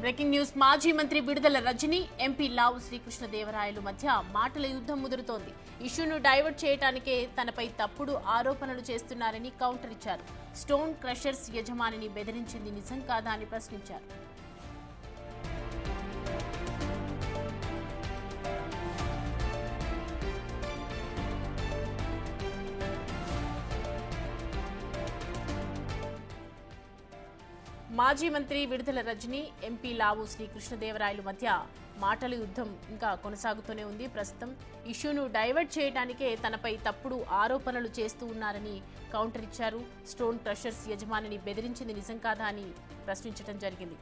Breaking news. మాజీ మంత్రి విడుదల రజని, ఎంపీ లావు శ్రీకృష్ణదేవరాయలు మధ్య మాటల యుద్ధం ముదురుతోంది. ఇష్యూను డైవర్ట్ చేయడానికే తనపై తప్పుడు ఆరోపణలు చేస్తున్నారని కౌంటర్ ఇచ్చారు. స్టోన్ క్రషర్స్ యజమానిని బెదిరించింది నిజం కాదా అని ప్రశ్నించారు. మాజీ మంత్రి విడుదల రజని, ఎంపీ లావు శ్రీకృష్ణదేవరాయలు మధ్య మాటల యుద్ధం ఇంకా కొనసాగుతూనే ఉంది. ప్రస్తుతం ఇష్యూను డైవర్ట్ చేయడానికే తనపై తప్పుడు ఆరోపణలు చేస్తూ ఉన్నారని కౌంటర్ ఇచ్చారు. స్టోన్ క్రషర్స్ యజమానిని బెదిరించింది నిజం కాదా అని ప్రశ్నించడం జరిగింది.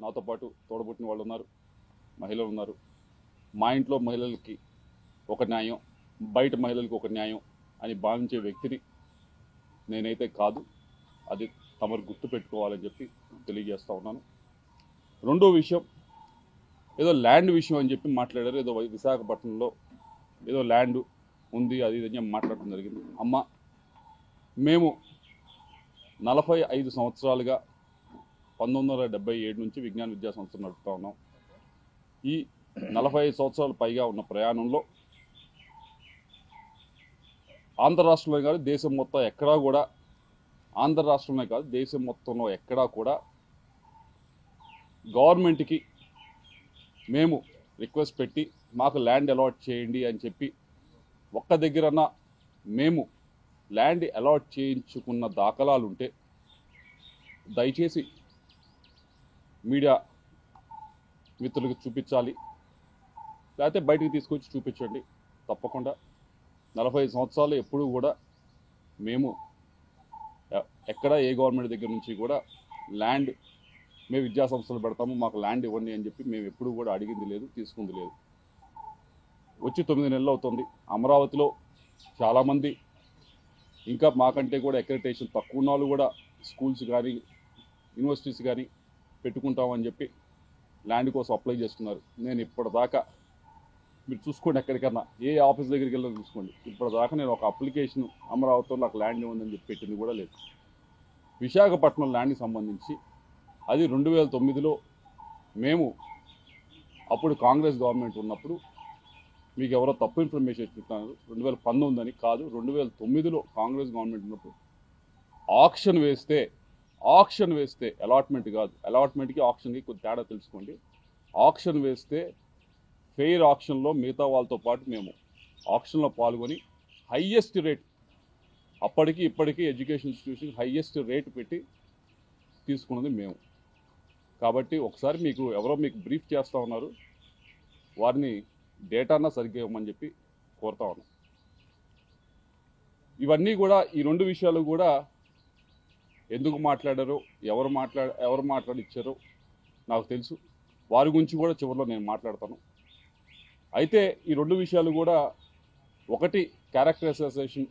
నాతో పాటు తోడబుట్టిన వాళ్ళు ఉన్నారు, మహిళలు ఉన్నారు. మా ఇంట్లో మహిళలకి ఒక న్యాయం, బయట మహిళలకు ఒక న్యాయం అని భావించే వ్యక్తిని నేనైతే కాదు. అది తమరు గుర్తు పెట్టుకోవాలని చెప్పి తెలియజేస్తూ ఉన్నాను. రెండో విషయం, ఏదో ల్యాండ్ విషయం అని చెప్పి మాట్లాడారు. ఏదో విశాఖపట్నంలో ఏదో ల్యాండ్ ఉంది, అది ఇది అని మాట్లాడటం జరిగింది. అమ్మ, మేము 45 సంవత్సరాలుగా 1977 నుంచి విజ్ఞాన విద్యా సంస్థ నడుపుతూ ఉన్నాం. ఈ 45 సంవత్సరాల పైగా ఉన్న ప్రయాణంలో ఆంధ్ర రాష్ట్రంలో కాదు, దేశం మొత్తం ఎక్కడా కూడా, ఆంధ్ర రాష్ట్రంలో కాదు దేశం మొత్తంలో ఎక్కడా కూడా గవర్నమెంట్కి మేము రిక్వెస్ట్ పెట్టి మాకు ల్యాండ్ అలాట్ చేయండి అని చెప్పి ఒక్క దగ్గరన్నా మేము ల్యాండ్ అలాట్ చేయించుకున్న దాఖలాలు ఉంటే దయచేసి మీడియా మిత్రులకు చూపించాలి, లేకపోతే బయటికి తీసుకొచ్చి చూపించండి. తప్పకుండా 45 సంవత్సరాలు ఎప్పుడూ కూడా మేము ఎక్కడ ఏ గవర్నమెంట్ దగ్గర నుంచి కూడా ల్యాండ్ మేము విద్యా సంస్థలు పెడతాము, మాకు ల్యాండ్ ఇవ్వండి అని చెప్పి మేము ఎప్పుడూ కూడా అడిగింది లేదు, తీసుకుంది లేదు. వచ్చి 9 నెలలు అవుతుంది. అమరావతిలో చాలామంది ఇంకా మాకంటే కూడా అక్రెడిటేషన్ తక్కువ ఉన్న వాళ్ళు కూడా స్కూల్స్ కానీ యూనివర్సిటీస్ కానీ పెట్టుకుంటామని చెప్పి ల్యాండ్ కోసం అప్లై చేస్తున్నారు. నేను ఇప్పటిదాకా మీరు చూసుకోండి, ఎక్కడికన్నా ఏ ఆఫీస్ దగ్గరికి వెళ్ళాలని చూసుకోండి, ఇప్పటిదాకా నేను ఒక అప్లికేషన్ అమరావతిలో నాకు ల్యాండ్ ఉందని చెప్పి పెట్టింది కూడా లేదు. విశాఖపట్నం ల్యాండ్కి సంబంధించి అది 2009లో మేము అప్పుడు కాంగ్రెస్ గవర్నమెంట్ ఉన్నప్పుడు, మీకు ఎవరో తప్పు ఇన్ఫర్మేషన్ ఇస్తున్నారు, 2019 అని కాదు, 2009లో కాంగ్రెస్ గవర్నమెంట్ ఉన్నప్పుడు ఆక్షన్ వేస్తే అలాట్మెంట్ కాదు, అలాట్మెంట్కి ఆక్షన్కి కొంచెం తేడా తెలుసుకోండి. ఆక్షన్ వేస్తే ఫెయిర్ ఆక్షన్లో మిగతా వాళ్ళతో పాటు మేము ఆక్షన్లో పాల్గొని హయ్యెస్ట్ రేట్, అప్పటికి ఇప్పటికీ ఎడ్యుకేషన్ ఇన్స్టిట్యూషన్ హయ్యెస్ట్ రేట్ పెట్టి తీసుకున్నది మేము. కాబట్టి ఒకసారి ఎవరో మీకు బ్రీఫ్ చేస్తూ ఉన్నారు, వారిని డేటానా సరిగ్గా ఇవ్వమని చెప్పి కోరుతా ఉన్నాం. ఇవన్నీ కూడా, ఈ రెండు విషయాలు కూడా ఎందుకు మాట్లాడారో, ఎవరు మాట్లాడిచ్చారో నాకు తెలుసు. వారి గురించి కూడా చివరిలో నేను మాట్లాడతాను. అయితే ఈ రెండు విషయాలు కూడా, ఒకటి క్యారెక్టర్ అసోసియేషన్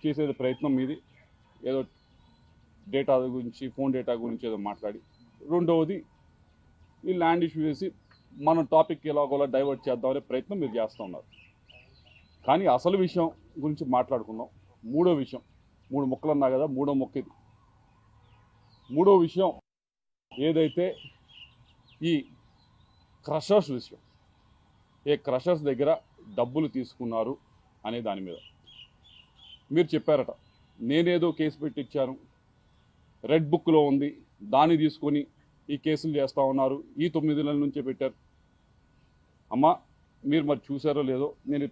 చేసేది ప్రయత్నం మీది, ఏదో డేటా గురించి, ఫోన్ డేటా గురించి ఏదో మాట్లాడి, రెండవది ఈ ల్యాండ్ ఇష్యూ చేసి మన టాపిక్ ఎలాగోలా డైవర్ట్ చేద్దామనే ప్రయత్నం మీరు చేస్తూ ఉన్నారు. కానీ అసలు విషయం గురించి మాట్లాడుకుందాం. మూడో విషయం, 3 ముక్కలు అన్నా కదా, మూడో ముక్క ఇది. మూడో విషయం ఏదైతే ఈ క్రషర్స్ విషయం, ఏ క్రషర్స్ దగ్గర డబ్బులు తీసుకున్నారు అనే దాని మీద మీరు చెప్పారట, నేనేదో కేసు పెట్టించాను, రెడ్ బుక్లో ఉంది, దాన్ని తీసుకొని ఈ కేసులు చేస్తూ ఉన్నారు, ఈ 9 నెలల నుంచే పెట్టారు. అమ్మా, మీరు మరి చూసారో లేదో, నేను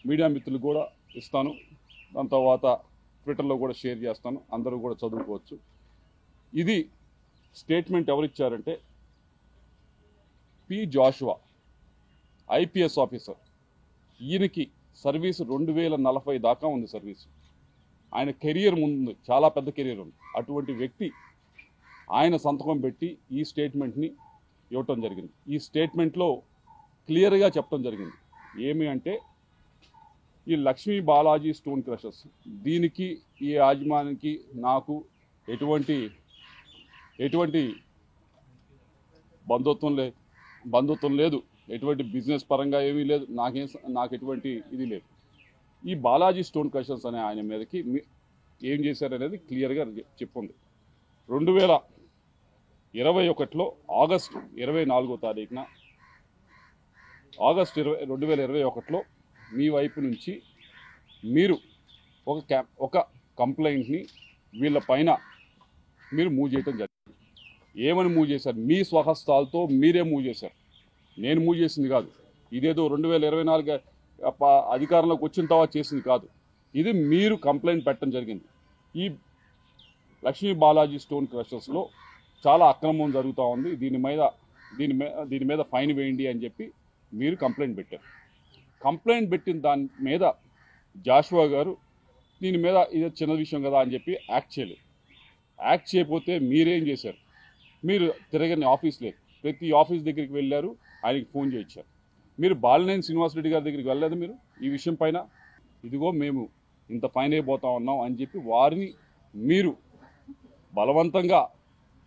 మీడియా మిత్రులు కూడా ఇస్తాను, దాని తర్వాత ట్విట్టర్లో కూడా షేర్ చేస్తాను, అందరూ కూడా చదువుకోవచ్చు. ఇది స్టేట్మెంట్ ఎవరిచ్చారంటే పి జాషువా, ఐపీఎస్ ఆఫీసర్. ఈయనకి సర్వీసు 2040 దాకా ఉంది సర్వీసు. ఆయన కెరియర్ ముందు చాలా పెద్ద కెరియర్ ఉంది. అటువంటి వ్యక్తి ఆయన సంతకం పెట్టి ఈ స్టేట్మెంట్ని ఇవ్వటం జరిగింది. ఈ స్టేట్మెంట్లో క్లియర్గా చెప్పడం జరిగింది. ఏమి అంటే, ఈ లక్ష్మీ బాలాజీ స్టోన్ క్రషర్స్, దీనికి ఈ యాజమానికి నాకు ఎటువంటి బంధుత్వం లేదు, ఎటువంటి బిజినెస్ పరంగా ఏమీ లేదు, నాకు ఎటువంటి ఇది లేదు. ఈ బాలాజీ స్టోన్ క్రషర్స్ అనే ఆయన మీదకి ఏం చేశారనేది క్లియర్గా చెప్పుంది. 2021లో ఆగస్టు 24వ తారీఖున ఆగస్టు 2021లో మీ వైపు నుంచి మీరు ఒక కంప్లైంట్ని వీళ్ళ పైన మీరు మూవ్ చేయడం జరిగింది. ఏమని మూవ్ చేశారు? మీ స్వహస్తాలతో మీరే మూవ్ చేశారు. నేను మూవ్ చేసింది కాదు. ఇదేదో 2024 అధికారంలోకి వచ్చిన తర్వాత చేసింది కాదు. ఇది మీరు కంప్లైంట్ పెట్టడం జరిగింది. ఈ లక్ష్మీ బాలాజీ స్టోన్ క్రషర్స్లో చాలా అక్రమం జరుగుతూ ఉంది, దీని మీద ఫైన్ వేయండి అని చెప్పి మీరు కంప్లైంట్ పెట్టారు. కంప్లైంట్ పెట్టిన దాని మీద జాషువా గారు దీని మీద ఇది చిన్న విషయం కదా అని చెప్పి యాక్ట్ చేయలేదు. యాక్ట్ చేయకపోతే మీరేం చేశారు? మీరు తిరగని ఆఫీస్ లేదు, ప్రతి ఆఫీస్ దగ్గరికి వెళ్ళారు, ఆయనకి ఫోన్ చేయించారు. మీరు బాలినేని శ్రీనివాసరెడ్డి గారి దగ్గరికి వెళ్ళలేదు మీరు ఈ విషయం పైన? ఇదిగో మేము ఇంత ఫైన్ అయిపోతా ఉన్నాం అని చెప్పి వారిని మీరు బలవంతంగా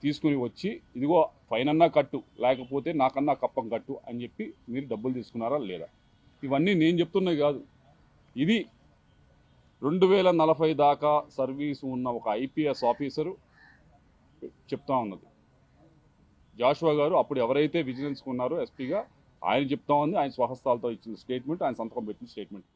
తీసుకుని వచ్చి ఇదిగో ఫైన్ అన్నా కట్టు, లేకపోతే నాకన్నా కప్పం కట్టు అని చెప్పి మీరు డబ్బులు తీసుకున్నారా లేదా? ఇవన్నీ నేను చెప్తున్నది కాదు. ఇది 2040 దాకా సర్వీసు ఉన్న ఒక ఐపీఎస్ ఆఫీసరు చెప్తా ఉన్నది. జాషువా గారు అప్పుడు ఎవరైతే విజిలెన్స్ ఉన్నారో ఎస్పీగా ఆయన చెప్తా ఉంది, ఆయన స్వహస్తాలతో ఇచ్చిన స్టేట్మెంట్, ఆయన సంతకం పెట్టిన స్టేట్మెంట్.